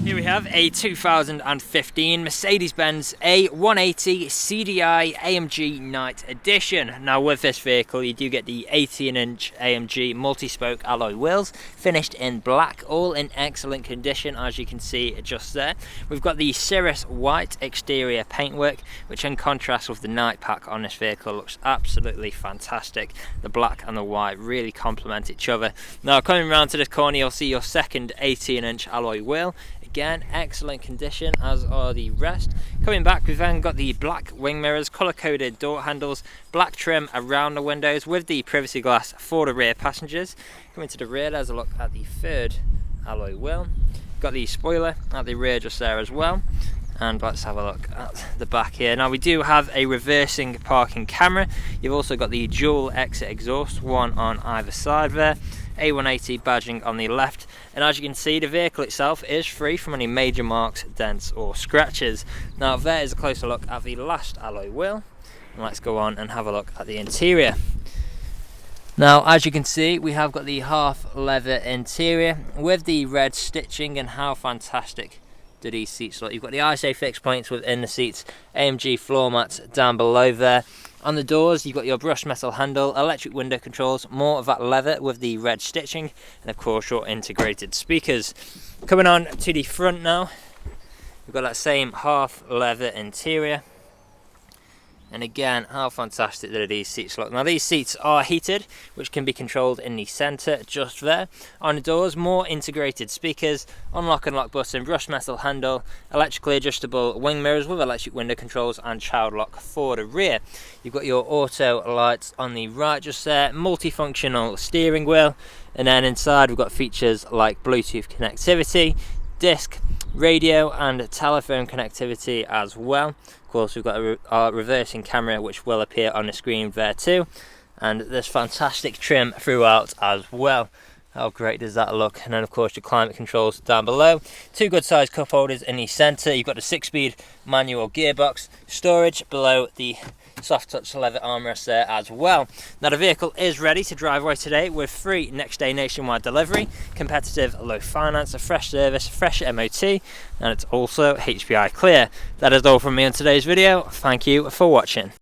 Here we have a 2015 Mercedes-Benz A180 CDI AMG Night Edition. Now with this vehicle you do get the 18-inch AMG multi-spoke alloy wheels, finished in black, all in excellent condition as you can see just there. We've got the Cirrus white exterior paintwork, which in contrast with the night pack on this vehicle looks absolutely fantastic. The black and the white really complement each other. Now coming around to this corner you'll see your second 18-inch alloy wheel. Again, excellent condition, as are the rest. Coming back, we've then got the black wing mirrors, colour-coded door handles, black trim around the windows with the privacy glass for the rear passengers. Coming to the rear, there's a look at the third alloy wheel. Got the spoiler at the rear just there as well. And let's have a look at the back here. Now we do have a reversing parking camera. You've also got the dual exit exhaust, one on either side there. A180 badging on the left, and as you can see the vehicle itself is free from any major marks, dents or scratches. Now there is a closer look at the last alloy wheel, and let's go on and have a look at the interior. Now as you can see we have got the half leather interior with the red stitching, and how fantastic do these seats look. You've got the ISO fixed points within the seats, AMG floor mats down below there. On the doors you've got your brushed metal handle, electric window controls, more of that leather with the red stitching, and of course your integrated speakers. Coming on to the front now, we've got that same half leather interior. And again, how fantastic do these seats look. Now these seats are heated, which can be controlled in the centre just there. On the doors, more integrated speakers, unlock and lock button, brushed metal handle, electrically adjustable wing mirrors with electric window controls, and child lock for the rear. You've got your auto lights on the right just there, multifunctional steering wheel, and then inside we've got features like Bluetooth connectivity, disc, radio and telephone connectivity as well. Of course we've got our reversing camera which will appear on the screen there too, and there's fantastic trim throughout as well. How great does that look? And then of course your climate controls down below, two good sized cup holders in the centre. You've got the 6-speed manual gearbox, storage below the soft touch leather armrest there as well. Now the vehicle is ready to drive away today with free next day nationwide delivery, competitive low finance, a fresh service, fresh MOT, and it's also HPI clear. That is all from me on today's video. Thank you for watching.